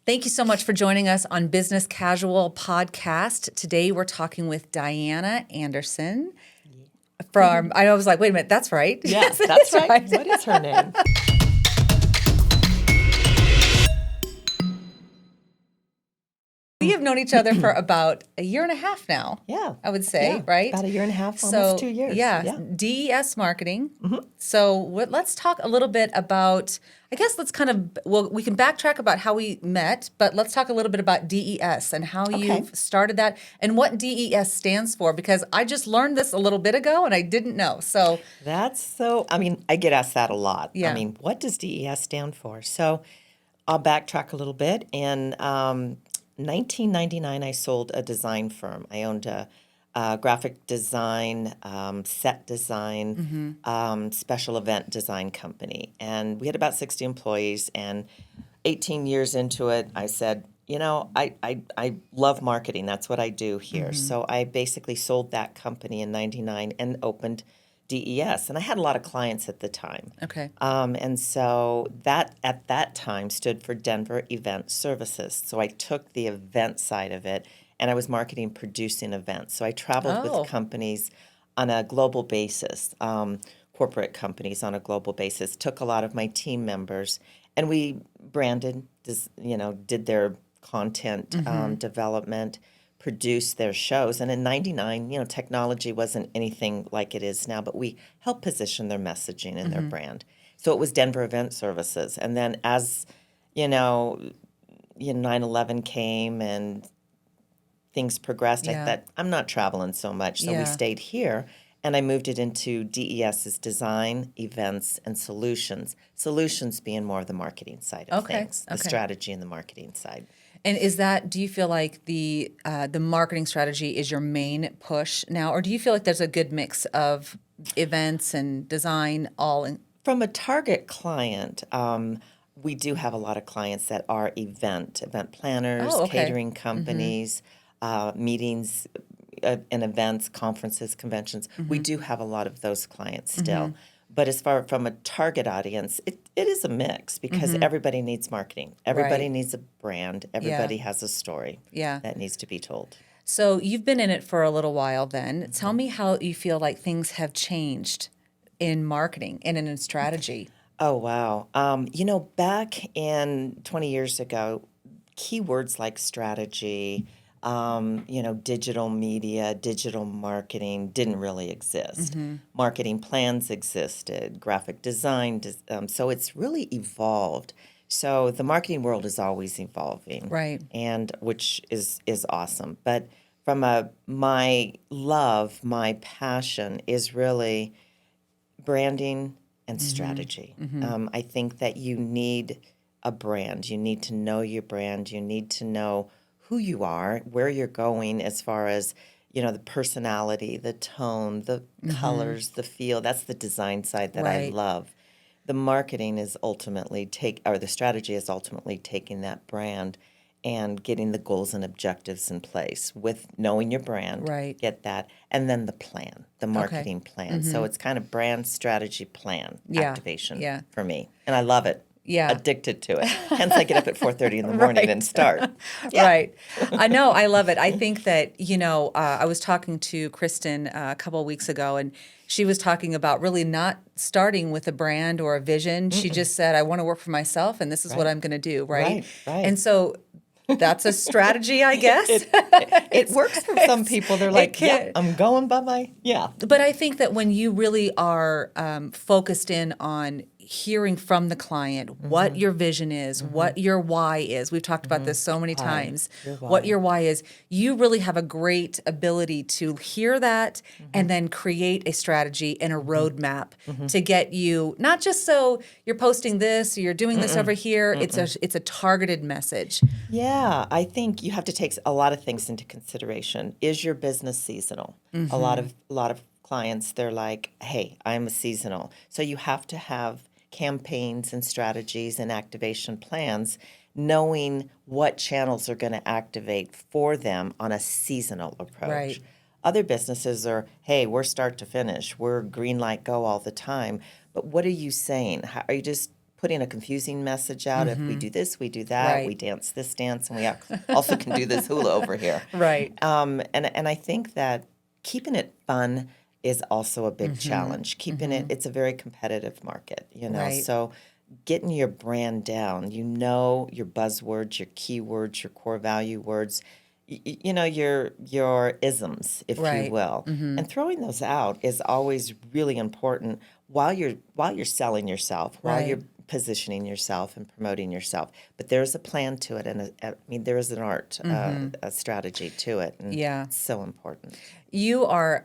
Thank you so much for joining us on Business Casual Podcast. Today we're talking with Diana Anderson from, I was like, wait a minute, that's right. Yes, that's right. What is her name? We have known each other for about a year and a half now. Yeah. I would say, right? About a year and a half, almost 2 years. Yeah, DES marketing. So let's talk a little bit about, I guess we can backtrack about how we met, but let's talk a little bit about DES and how you've started that and what DES stands for, because I just learned this a little bit ago and I didn't know. So I get asked that a lot. Yeah. What does DES stand for? So I'll backtrack a little bit. In 1999, I sold a design firm. I owned a graphic design, set design, special event design company. And we had about 60 employees. And 18 years into it, I said, I love marketing. That's what I do here. So I basically sold that company in 99 and opened DES. And I had a lot of clients at the time. Okay. And so that at that time stood for Denver Event Services. So I took the event side of it and I was marketing, producing events. So I traveled with companies on a global basis, corporate companies on a global basis, took a lot of my team members and we branded, did their content development, produced their shows. And in 99, technology wasn't anything like it is now, but we helped position their messaging and their brand. So it was Denver Event Services. And then as, 9/11 came and things progressed, I thought, I'm not traveling so much. So we stayed here. And I moved it into DES's design, events, and solutions. Solutions being more of the marketing side of things, the strategy and the marketing side. And do you feel like the marketing strategy is your main push now, or do you feel like there's a good mix of events and design all in? From a target client, we do have a lot of clients that are event planners, catering companies, meetings and events, conferences, conventions. We do have a lot of those clients still. But as far from a target audience, it is a mix because everybody needs marketing. Everybody needs a brand. Everybody has a story that needs to be told. So you've been in it for a little while then. Tell me how you feel like things have changed in marketing and in strategy. Oh, wow. Back in 20 years ago, keywords like strategy, digital media, digital marketing didn't really exist. Marketing plans existed, graphic design, so it's really evolved. So the marketing world is always evolving, Right? And which is awesome. But from my love, my passion is really branding and strategy. I think that you need a brand. You need to know your brand. You need to know who you are, where you're going as far as, the personality, the tone, the colors, the feel. That's the design side that I love. The marketing is the strategy is ultimately taking that brand and getting the goals and objectives in place with knowing your brand, get that, and then the plan, the marketing plan. So it's kind of brand strategy plan activation for me. And I love it. Yeah. Addicted to it. Hence, I get up at 4:30 in the morning and start. Right. I know. I love it. I think that, I was talking to Kristen a couple of weeks ago, and she was talking about really not starting with a brand or a vision. She just said, I want to work for myself, and this is what I'm going to do. Right. And so that's a strategy, I guess. It works for some people. They're like, I'm going by my, But I think that when you really are focused in on hearing from the client what your vision is, what your why is. We've talked about this so many times. What your why is. You really have a great ability to hear that and then create a strategy and a roadmap to get you, not just so you're posting this or you're doing this over here. It's a targeted message. Yeah, I think you have to take a lot of things into consideration. Is your business seasonal? A lot of clients, they're like, hey, I'm a seasonal. So you have to have campaigns and strategies and activation plans, knowing what channels are going to activate for them on a seasonal approach. Right. Other businesses are, hey, we're start to finish. We're green light go all the time. But what are you saying? Are you just putting a confusing message out. If we do this, we do that. Right. We dance this dance, and we also can do this hula over here. Right. And I think that keeping it fun is also a big challenge. Keeping it's a very competitive market, Right. So getting your brand down, your buzzwords, your keywords, your core value words, your isms, if you Right. will, and throwing those out is always really important while you're selling yourself, while Right. you're positioning yourself and promoting yourself. But there's a plan to it, and there is an art, a strategy to it, and Yeah. it's so important. You are.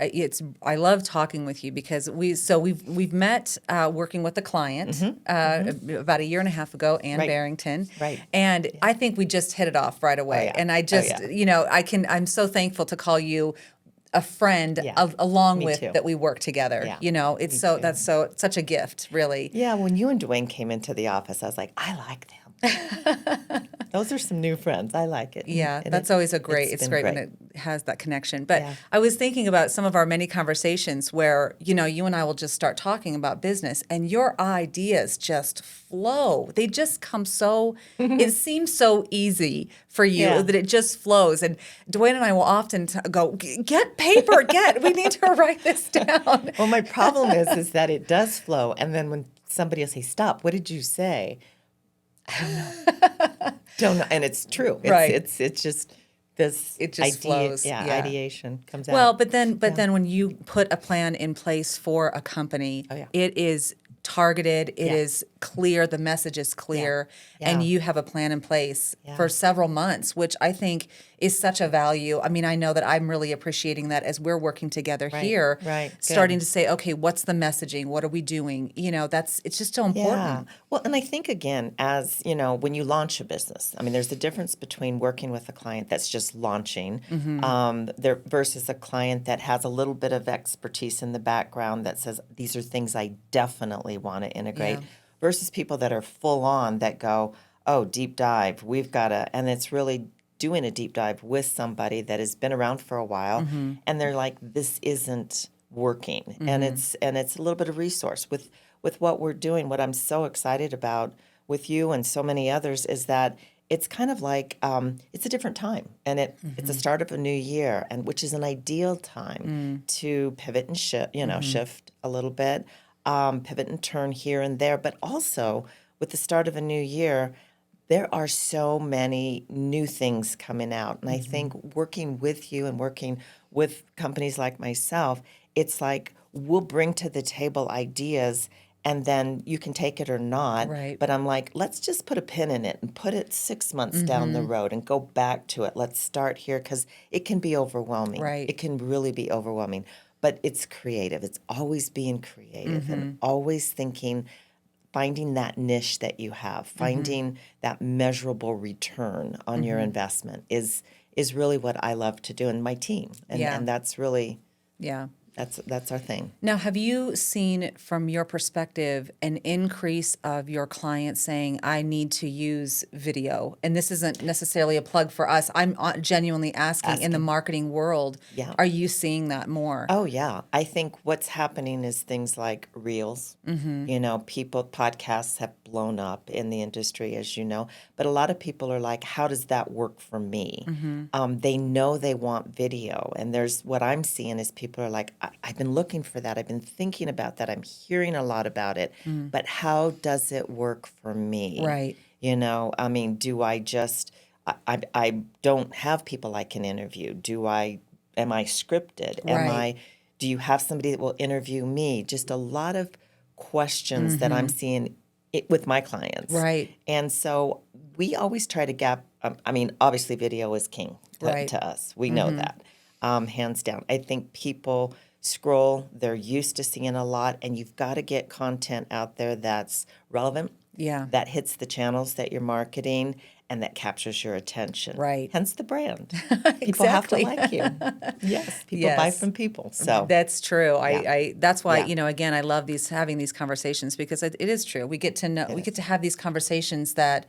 I love talking with you because we've met working with a client about a year and a half ago, Ann Right. Barrington, Right. and I think we just hit it off right away. yeah. And I just, yeah. I'm so thankful to call you a friend Yeah. along Me with too. that we work together. Yeah. It's Me so too. that's such a gift, really. Yeah, when you and Dwayne came into the office, I was like, I like them. Those are some new friends. I like it. Yeah, And that's always it's been great when it has that connection. But Yeah. I was thinking about some of our many conversations where, you and I will just start talking about business and your ideas just flow. They just come it seems so easy for you Yeah. that it just flows. And Dwayne and I will often go, get paper, we need to write this down. Well, my problem is that it does flow, and then when somebody will say, "Stop! What did you say?" I don't know. Don't know, and it's true. Right. It's just this It just flows. Yeah, Yeah. ideation comes out. Well, but then when you put a plan in place for a company, Oh, yeah. it is targeted, it Yeah. is clear, the message is clear, Yeah. and you have a plan in place Yeah. for several months, which I think is such a value. I mean, I know that I'm really appreciating that as we're working together here, right, good. starting to say, okay, what's the messaging? What are we doing? It's just so important. Yeah. Well, and I think, again, as when you launch a business, I mean, there's a difference between working with a client that's just launching there versus a client that has a little bit of expertise in the background that says, these are things I definitely want to integrate, Yeah. versus people that are full on that go, oh, deep dive, we've got to, and it's really doing a deep dive with somebody that has been around for a while, and they're like, this isn't working, and it's a little bit of resource with what we're doing. What I'm so excited about with you and so many others is that it's kind of like it's a different time, and it's a start of a new year, and which is an ideal time to pivot and shift a little bit, pivot and turn here and there, but also with the start of a new year, there are so many new things coming out. And I think working with you and working with companies like myself, it's like we'll bring to the table ideas and then you can take it or not. Right. But I'm like, let's just put a pin in it and put it 6 months down the road and go back to it. Let's start here because it can be overwhelming. Right. It can really be overwhelming. But it's creative. It's always being creative and always thinking, finding that niche that you have, finding that measurable return on your investment is really what I love to do, and my team, and that's really Yeah. that's our thing. Now, have you seen from your perspective an increase of your clients saying, I need to use video? And this isn't necessarily a plug for us. I'm genuinely asking in the marketing world, Yeah. are you seeing that more? Oh, yeah. I think what's happening is things like Reels. Podcasts have blown up in the industry, as you know. But a lot of people are like, how does that work for me? They know they want video. And what I'm seeing is people are like, I've been looking for that. I've been thinking about that. I'm hearing a lot about it. But how does it work for me? Right. I mean, do I just, I don't have people I can interview. Am I scripted? Right. Do you have somebody that will interview me? Just a lot of questions that I'm seeing with my clients. Right. And so we always try to obviously video is king Right. to us. We know that, hands down. I think people scroll, they're used to seeing a lot, and you've got to get content out there that's relevant, Yeah. that hits the channels that you're marketing, and that captures your attention. Right. Hence the brand. People have to Exactly. like you. Yes. People buy Yes. from people. So That's true. I that's why, Yeah. Again, I love having these conversations because it is true. We get to have these conversations that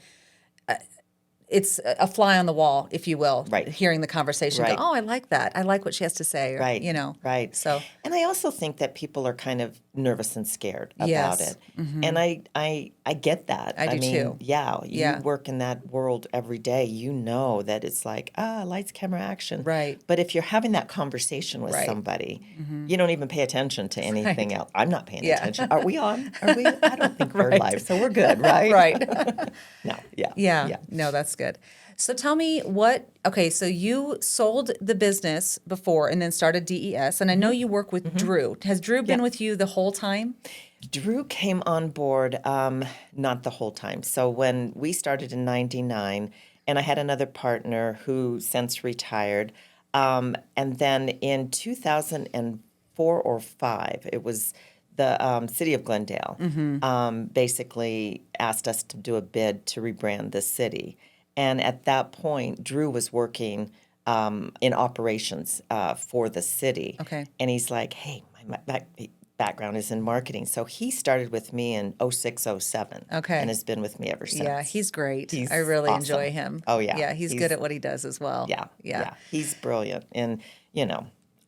it's a fly on the wall, if you will, Right. hearing the conversation. Right. Go, oh, I like that. I like what she has to say. Or, Right. Right. So And I also think that people are kind of nervous and scared about yes, it. And I get that. I do mean, too. yeah, you Yeah. work in that world every day. You know that it's like, lights, camera, action. Right. But if you're having that conversation with Right. somebody, you don't even pay attention to anything else. I'm not paying Yeah. attention. Are we on? Are we? I don't think we're Right. live, so we're good, right? Right. No, yeah. Yeah. Yeah. No, that's good. So tell me okay, so you sold the business before and then started DES, and I know you work with Drew. Has Drew been Yeah. with you the whole time? Drew came on board not the whole time. So when we started in '99, and I had another partner who since retired, and then in 2004 or five, it was the city of Glendale basically asked us to do a bid to rebrand the city. And at that point, Drew was working in operations for the city. Okay. And he's like, hey, my background is in marketing. So he started with me in '06, '07. Okay. And has been with me ever since. Yeah, he's great. He's I really awesome. enjoy him. Oh, yeah. Yeah, he's good at what he does as well. Yeah, Yeah. yeah. He's brilliant in,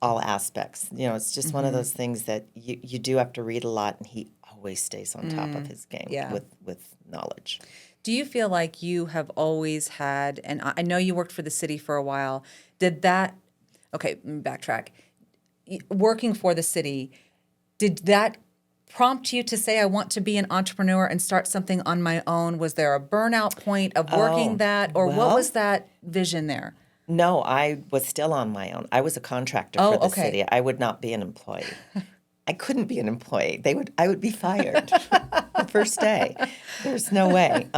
all aspects. It's just one of those things that you do have to read a lot, and he always stays on top of his game Yeah. with knowledge. Do you feel like you have always had, and I know you worked for the city for a while, did that, okay, let me backtrack. Working for the city, did that prompt you to say, I want to be an entrepreneur and start something on my own? Was there a burnout point of working that, or what well- was that vision there? No, I was still on my own. I was a contractor Oh, for the okay. city. I would not be an employee. I couldn't be an employee. I would be fired the first day. There's no way.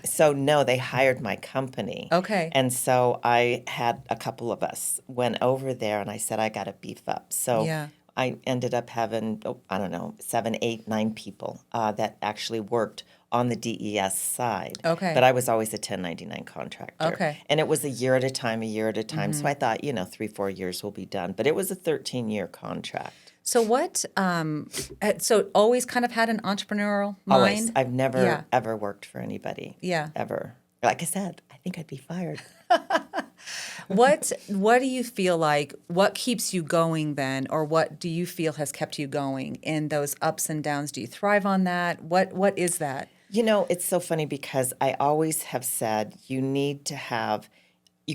So no, they hired my company. Okay. And so I had a couple of us went over there, and I said, I got to beef up. So Yeah. I ended up having, I don't know, 7, 8, 9 people that actually worked on the DES side. Okay. But I was always a 1099 contractor. Okay. And it was a year at a time, a year at a time. So I thought, 3-4 years will be done. But it was a 13-year contract. So so always kind of had an entrepreneurial mind? Always. I've never, Yeah. ever worked for anybody. Yeah. Ever. Like I said, I think I'd be fired. What do you feel like, what keeps you going then, or what do you feel has kept you going in those ups and downs? Do you thrive on that? What is that? It's so funny because I always have said you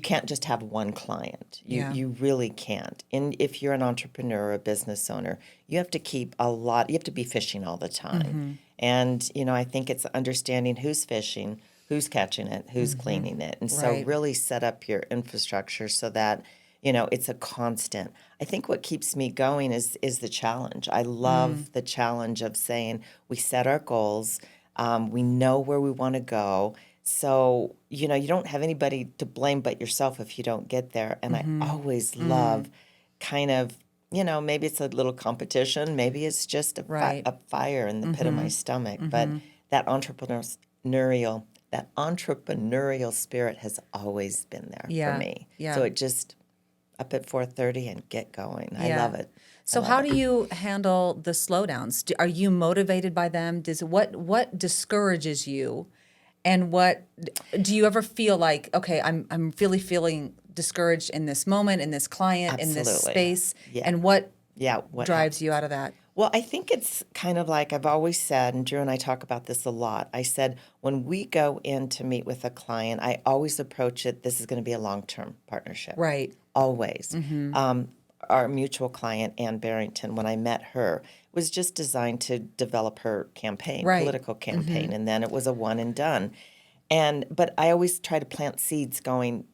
can't just have one client. Yeah. You really can't. And if you're an entrepreneur or a business owner, you have to you have to be fishing all the time. And, I think it's understanding who's fishing, who's catching it, who's cleaning it. And so Right. really set up your infrastructure so that, it's a constant. I think what keeps me going is the challenge. I love the challenge of saying we set our goals, we know where we want to go. So, you don't have anybody to blame but yourself if you don't get there. And I always love kind of, maybe it's a little competition, maybe it's just Right. a fire in the pit of my stomach. But that entrepreneurial spirit has always been there Yeah. for me. Yeah. So it just up at 4:30 and get going. I Yeah. love it. So how do you handle the slowdowns? Are you motivated by them? What discourages you? And what do you ever feel like, okay, I'm really feeling discouraged in this moment, in this client, in this Absolutely. space? Yeah. And what Yeah. What drives you out of that? Well, I think it's kind of like I've always said, and Drew and I talk about this a lot. I said, when we go in to meet with a client, I always approach it, this is going to be a long-term partnership. Right. Always. Our mutual client, Ann Barrington, when I met her, was just designed to develop her campaign, Right. political campaign, and then it was a one and done. But I always try to plant seeds going,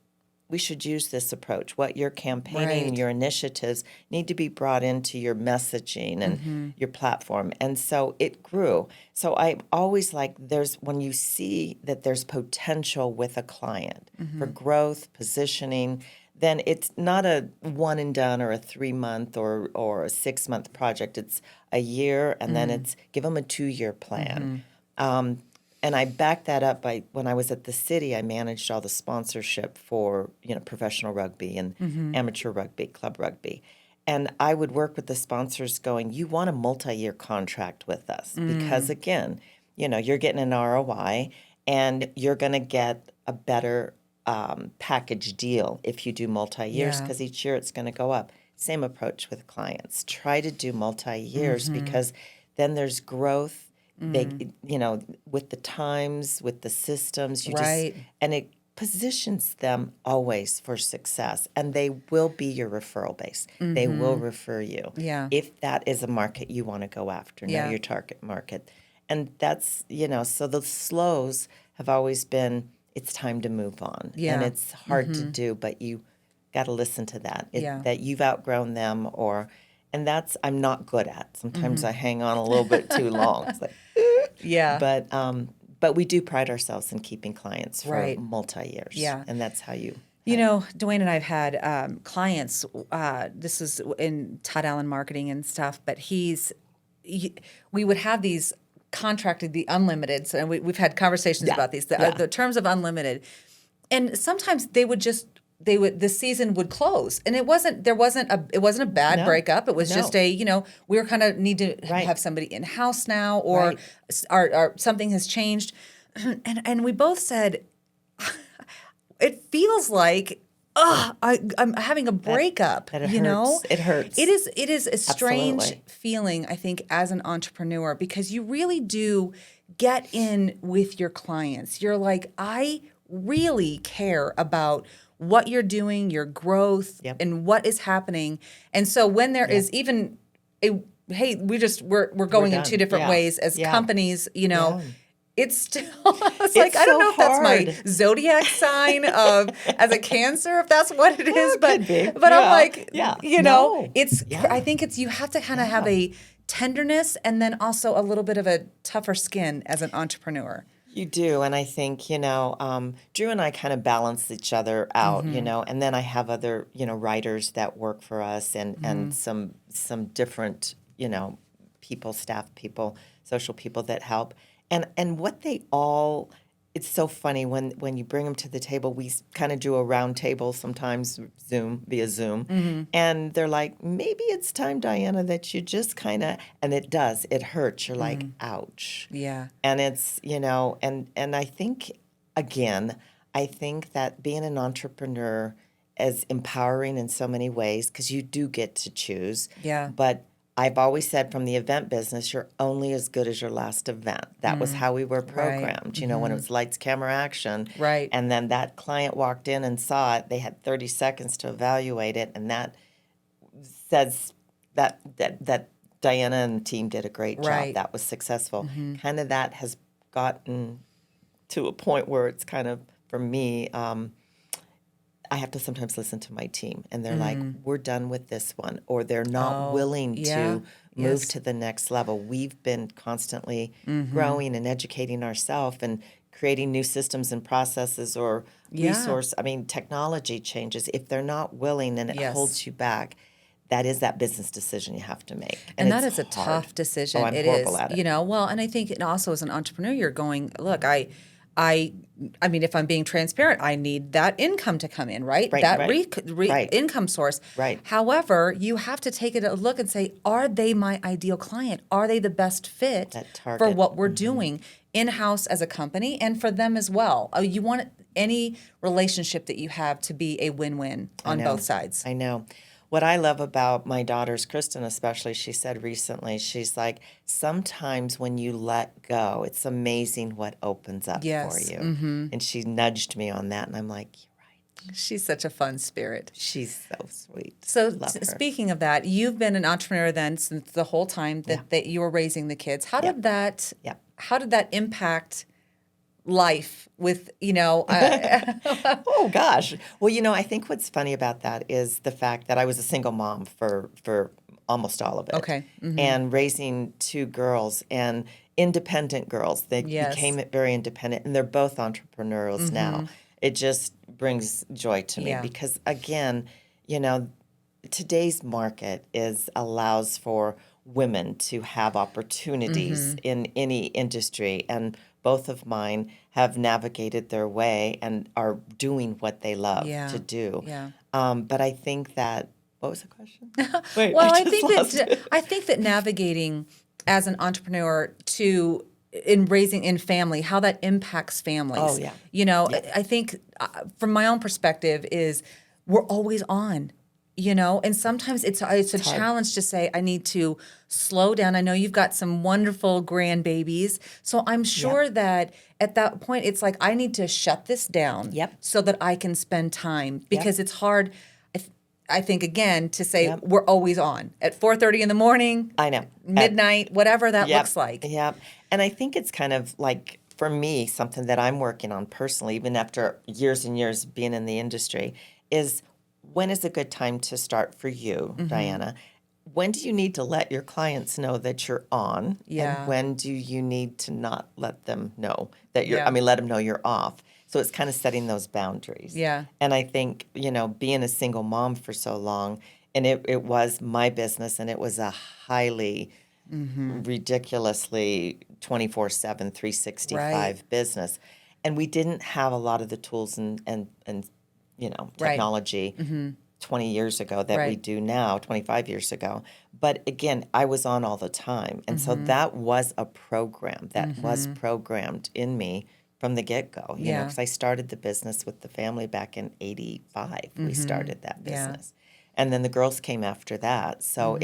we should use this approach. What you're campaigning, Right. your initiatives need to be brought into your messaging and your platform. And so it grew. So I always when you see that there's potential with a client for growth, positioning, then it's not a one and done or a 3-month or a 6-month project. It's a year, and then it's give them a 2-year plan. And I backed that up by when I was at the city, I managed all the sponsorship for professional rugby and amateur rugby, club rugby. And I would work with the sponsors going, you want a multi-year contract with us because, again, you're getting an ROI and you're going to get a better package deal if you do multi-years, Yeah. because each year it's going to go up. Same approach with clients. Try to do multi-years because then there's growth. They, with the times, with the systems, Right. and it positions them always for success, and they will be your referral base. They will refer you. Yeah. If that is a market you want to go after, know Yeah. your target market. And that's, so the slows have always been, it's time to move on. Yeah. And it's hard to do, but you got to listen to that, Yeah. that you've outgrown them, and that's I'm not good at. Sometimes I hang on a little bit too long. It's like, Yeah. but we do pride ourselves in keeping clients for Right. multi-years. Yeah. And that's how you. Dwayne and I've had clients, this is in Todd Allen marketing and stuff, but we would have these contracted, the unlimited, and we've had conversations about these, the terms of unlimited. And sometimes the season would close, and it wasn't a bad breakup. It was just we were kind of need to have somebody in house now, or our something has changed, and we both said it feels like I'm having a breakup. That it hurts. It hurts. It is a strange Absolutely. feeling, I think, as an entrepreneur, because you really do get in with your clients. You're like, I really care about what you're doing, your growth, and what is happening. And so when there is even hey, we're going in done. two different ways as companies, it's still, it's like, I don't so know if that's my hard. zodiac sign of as a Cancer, if that's what it is, but could be. I'm like, No. I think it's, you have to kind of have a tenderness and then also a little bit of a tougher skin as an entrepreneur. You do, and I think, Drew and I kind of balance each other out, and then I have other, writers that work for us and some different, people, staff people, social people that help. And what they all, it's so funny when you bring them to the table, we kind of do a round table sometimes via Zoom, and they're like, maybe it's time, Diana, that you just kind of, and it does, it hurts. You're like, ouch. Yeah. And it's, and I think, again, I think that being an entrepreneur is empowering in so many ways because you do get to choose. Yeah. But I've always said from the event business, you're only as good as your last event. That was how we were programmed, when it was lights, camera, action. Right. And then that client walked in and saw it. They had 30 seconds to evaluate it. And that says that Diana and the team did a great job. Right. That was successful. Kind of that has gotten to a point where it's kind of, for me, I have to sometimes listen to my team, and they're like, we're done with this one, or they're not willing to move to the next level. We've been constantly growing and educating ourselves and creating new systems and processes or resource. I mean, technology changes. If they're not willing and it holds you back, that is that business decision you have to make. And that it's is a hard. tough decision. I'm it horrible is, at it. well, and I think also as an entrepreneur, you're going, look, I mean, if I'm being transparent, I need that income to come in, right? That income source. Right. However, you have to take a look and say, are they my ideal client? Are they the best fit That target. for what we're doing in-house as a company and for them as well? You want any relationship that you have to be a win-win on both sides. I know. What I love about my daughters, Kristen especially, she said recently, she's like, sometimes when you let go, it's amazing what opens up for you. And she nudged me on that, and I'm like, you're right. She's such a fun spirit. She's so sweet. So Love her. Speaking of that, you've been an entrepreneur then since the whole time that you were raising the kids. How did that impact life with, Oh gosh. Well, I think what's funny about that is the fact that I was a single mom for almost all of it. Okay. And raising two girls and independent girls. They became very independent, and they're both entrepreneurs now. It just brings joy to me because, again, today's market allows for women to have opportunities in any industry, and both of mine have navigated their way and are doing what they love to do. Yeah. But I think that, what was the question? Wait, Well, I think I think that navigating as an entrepreneur to in raising in family, how that impacts families. Oh, yeah. You know, I think from my own perspective is we're always on, you know, and sometimes it's a hard. challenge to say, I need to slow down. I know you've got some wonderful grandbabies. So I'm sure that at that point, it's like, I need to shut this down Yep. so that I can spend time because it's hard. I think, again, to say we're always on at 4:30 in the morning. I know. Midnight, whatever that Yep, looks like. Yep. And I think it's kind of like, for me, something that I'm working on personally, even after years and years being in the industry, is when is a good time to start for you, Diana? When do you need to let your clients know that you're on? Yeah. And when do you need to not let them know that you're, Yeah. let them know you're off? So it's kind of setting those boundaries. Yeah. And I think, being a single mom for so long, and it was my business, and it was a highly, ridiculously 24/7, 365 business. And we didn't have a lot of the tools and technology 20 years ago that we do now, 25 years ago. But again, I was on all the time. And so that was a program that was programmed in me from the get-go, you know, because I started the business with the family back in 85. We started that business. And then the girls came after that. So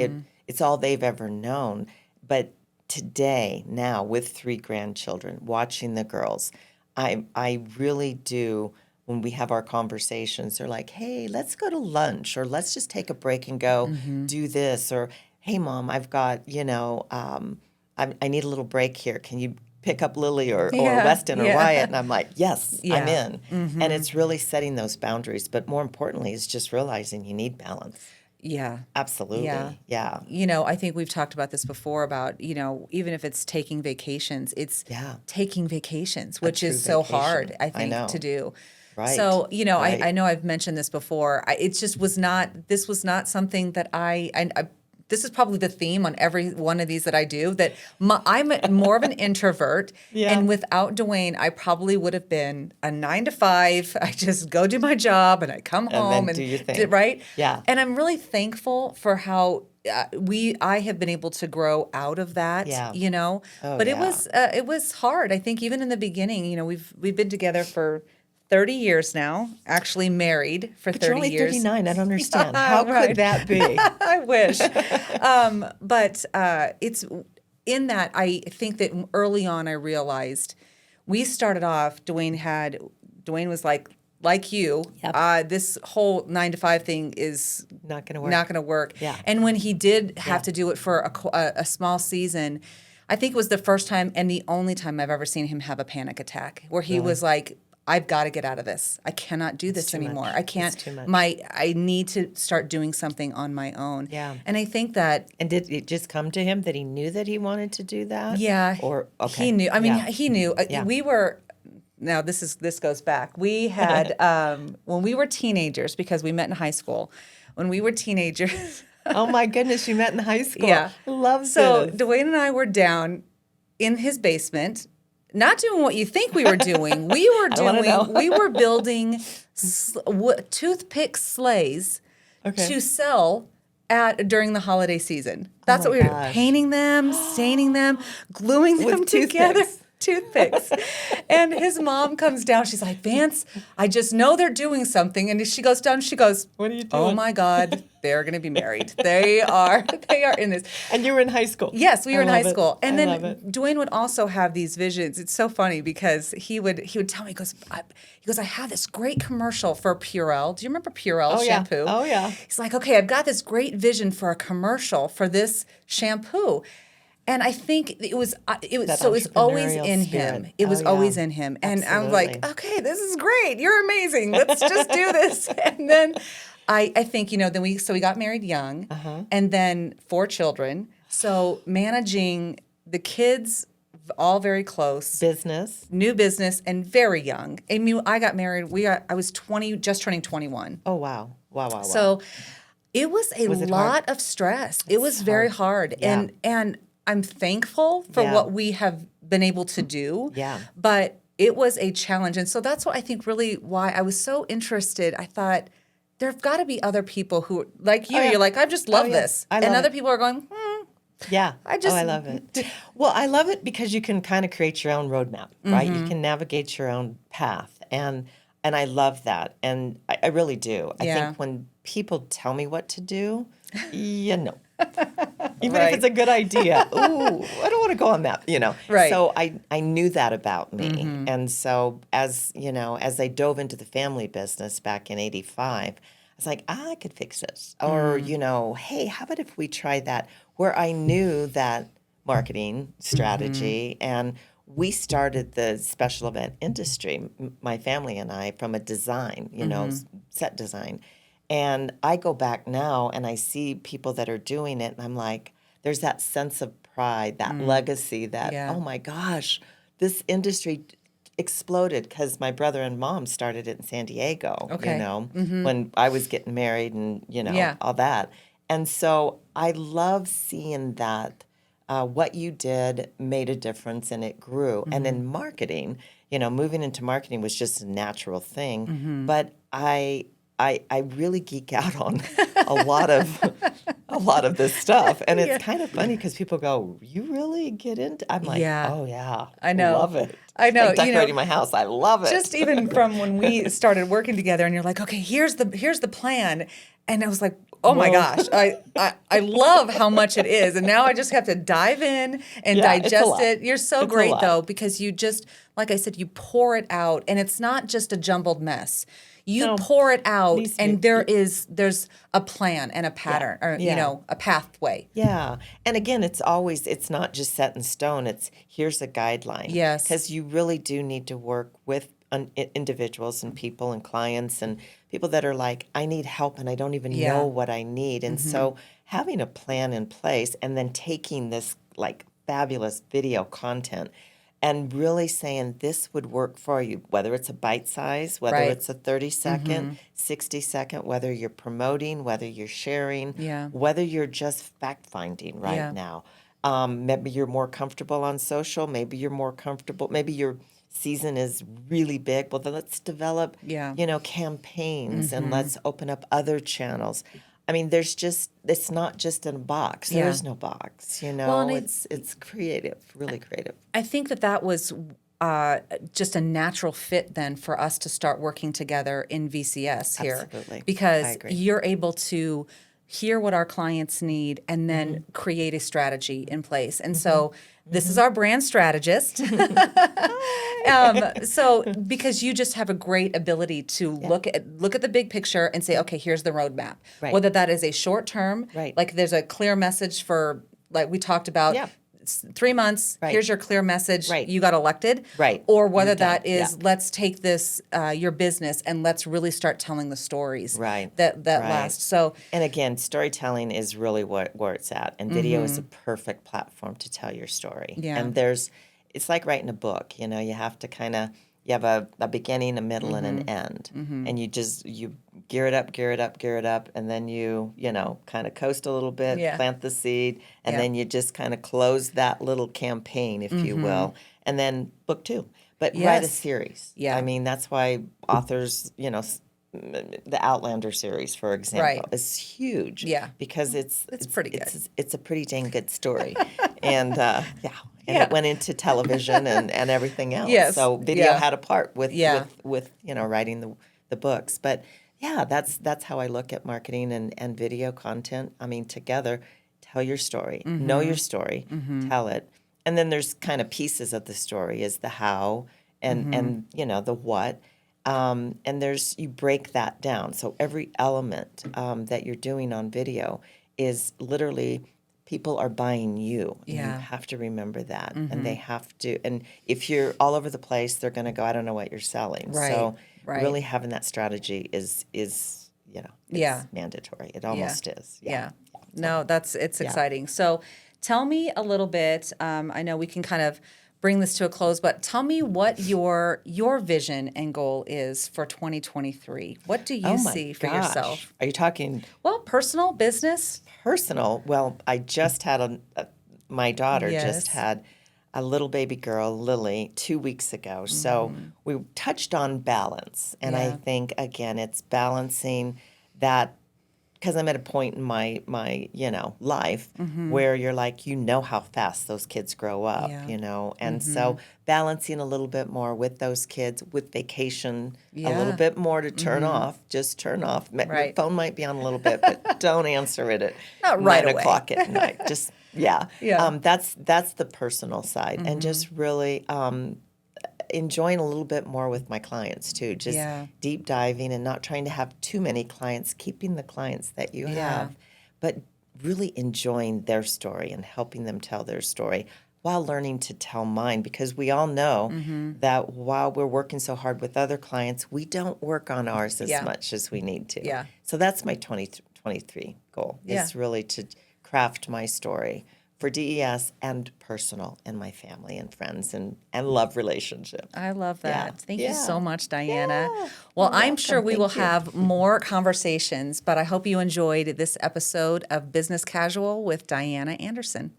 it's all they've ever known. But today, now, with 3 grandchildren, watching the girls, I really do, when we have our conversations, they're like, hey, let's go to lunch, or let's just take a break and go do this, or hey, Mom, I've got, I need a little break here. Can you pick up Lily or Weston or Wyatt? And I'm like, yes, I'm in. And it's really setting those boundaries. But more importantly, it's just realizing you need balance. Yeah. Absolutely. Yeah. You know, I think we've talked about this before about, even if it's taking vacations, it's taking vacations, which is so hard, I think, to do. Right. So, Right. I know I've mentioned this before. It just was not, this was not something that this is probably the theme on every one of these that I do, that I'm more of an introvert. And without Dwayne, I probably would have been a 9 to 5. I just go do my job and I come home then do your thing. Right? Yeah. And I'm really thankful for how I have been able to grow out of that, Oh, but it was hard. I think even in the beginning, we've been together for 30 years now, actually married for 30 But you're only years. 39. I don't understand. How could that be? I wish. But it's in that I think that early on I realized we started off, Dwayne was like you, this whole 9 to 5 thing is Not going to work. Not going to work. Yeah. And when he did have to do it for a small season, I think it was the first time and the only time I've ever seen him have a panic attack where he was like, I've got to get out of this. I cannot do this anymore. much. I can't. It's too much. I need to start doing something on my own. Yeah. And I think that And did it just come to him that he knew that he wanted to do that? Or okay. he knew. I mean, he knew. Yeah. We were. Now this goes back. We had when we were teenagers, because we met in high school. When we were teenagers. Oh my goodness, you met in high school. Yeah. Love So this. Dwayne and I were down in his basement, not doing what you think we were doing. We were building toothpick sleighs to sell during the holiday season. That's what we were painting them, staining them, gluing them together. Toothpicks. And his mom comes down. She's like, Vance, I just know they're doing something. And she goes down. She goes, what are you doing? Oh my God, they're going to be married. They are in this. And you were in high school. Yes, we were in high school. And I then love it. Dwayne would also have these visions. It's so funny because he would tell me, he goes, I have this great commercial for Purell. Do you remember Purell shampoo? Oh yeah. He's like, okay, I've got this great vision for a commercial for this shampoo. And I think it was always in him. It was always in him. And I'm like, okay, this is great. You're amazing. Let's just do this. And then I think, then we got married young and then 4 children. So managing the kids all very close. Business. New business and very young. I mean, I got married. I was 20, just turning 21. Oh wow. Wow. So it was a lot of stress. It was very hard. Yeah. And I'm thankful for what we have been able to do. Yeah. But it was a challenge. And so that's what I think really why I was so interested. I thought there have got to be other people who, like you, you're like, I just love this. I love and other it. people are going, Yeah. I just I love it. Well, I love it because you can kind of create your own roadmap, right? You can navigate your own path. And I love that. And I really do. I Yeah. think when people tell me what to do, you know, even if Right. it's a good idea, ooh, I don't want to go on that, Right. So I knew that about me. And so as I dove into the family business back in 85, I was like, I could fix this. Or, hey, how about if we try that? Where I knew that marketing strategy and we started the special event industry, my family and I, from a design, set design. And I go back now and I see people that are doing it, and I'm like, there's that sense of pride, that legacy that, Yeah. oh my gosh, this industry exploded because my brother and mom started it in San Diego, Okay. when I was getting married and, Yeah. all that. And so I love seeing that what you did made a difference and it grew. And in marketing, moving into marketing was just a natural thing. But I really geek out on a lot of this stuff, and it's Yeah. kind of funny because people go, "You really get into?" I'm like, Yeah. "Oh yeah, I know. love it." I know. Like decorating my house, I love it. Just even from when we started working together, and you're like, okay, here's the plan, and I was like, oh my Whoa. gosh, I love how much it is, and now I just have to dive in and Yeah, it's a digest lot. it. You're so It's a great lot. though, because you just, like I said, you pour it out, and it's not just a jumbled mess. You No, pour it out, needs to and be. there's a plan and a pattern, or Yeah. a pathway. Yeah. And again, it's not just set in stone. It's here's a guideline. Yes. Because you really do need to work with individuals and people and clients and people that are like, I need help and I don't even Yeah. know what I need. And so having a plan in place and then taking this like fabulous video content and really saying this would work for you, whether it's a bite size, whether Right. it's a 30-second, 60-second, whether you're promoting, whether you're sharing, Yeah. whether you're just fact finding right Yeah. now. Maybe you're more comfortable on social, maybe you're more comfortable, maybe your season is really big. Well, then let's develop, Yeah. campaigns and let's open up other channels. I mean, it's not just in a box. There Yeah. is no box, Well, and it's creative, really creative. I think that was just a natural fit then for us to start working together in VCS here. Absolutely. I Because agree. you're able to hear what our clients need and then create a strategy in place. And so this is our brand strategist. So because you just have a great ability to look at the big picture and say, okay, here's the roadmap. Right. Whether that is a short term, Right. like there's a clear message for, like we talked about, Yeah. 3 months, Right. here's your clear message, Right. you got elected. Right. Or whether You're done. that is, Yeah. let's take this, your business, and let's really start telling the stories Right. that Right. last. So, And again, storytelling is really where it's at, and video is a perfect platform to tell your story. Yeah. And it's like writing a book. You have to you have a beginning, a middle, and an end, and you gear it up, and then you kind of coast a little bit, Yeah. plant the seed, and Yeah. then you just kind of close that little campaign, if you will, and then book two. But write a Yes. series. Yeah. I mean, that's why authors, the Outlander series, for example, Right. is huge. Yeah. Because it's pretty good. It's a pretty dang good story, and and Yeah. it went into television and everything else. Yes. So video Yeah. had a part with Yeah. with writing the books. But yeah, that's how I look at marketing and video content. I mean, together, tell your story, know your story, tell it, and then there's kind of pieces of the story is the how and the what. And you break that down. So every element that you're doing on video is literally people are buying you. And Yeah. you have to remember that. And they have to, and if you're all over the place, they're going to go, I don't know what you're selling. Right, So right. really having that strategy is it's Yeah. mandatory. It almost is. Yeah. No, it's Yeah. exciting. So tell me a little bit, I know we can kind of bring this to a close, but tell me what your vision and goal is for 2023. What do you Oh my see for gosh. yourself? Are you talking Well, personal, business? personal? Well, I just had my daughter Yes. just had a little baby girl, Lily, 2 weeks ago. So we touched on balance. And I Yeah. think, again, it's balancing that because I'm at a point in my life where you're like, how fast those kids grow up, Yeah. and so balancing a little bit more with those kids, with vacation, a little Yeah. bit more to turn off, just turn off. Your Right. phone might be on a little bit, but don't answer it at Not right away. 9 o'clock at night. Just, yeah. Yeah. That's the personal side, and just really enjoying a little bit more with my clients too, just Yeah. deep diving and not trying to have too many clients, keeping the clients that you have, but really enjoying their story and helping them tell their story while learning to tell mine, because we all know that while we're working so hard with other clients, we don't work on ours as Yeah. much as we need to. Yeah. So that's my 2023 goal, Yeah. is really to craft my story for DES and personal and my family and friends and love relationships. I love that. Yeah. Thank you so Yeah. much, Diana. Yeah. Well, You're I'm sure welcome. we will Thank you. have more conversations, but I hope you enjoyed this episode of Business Casual with Diana Anderson.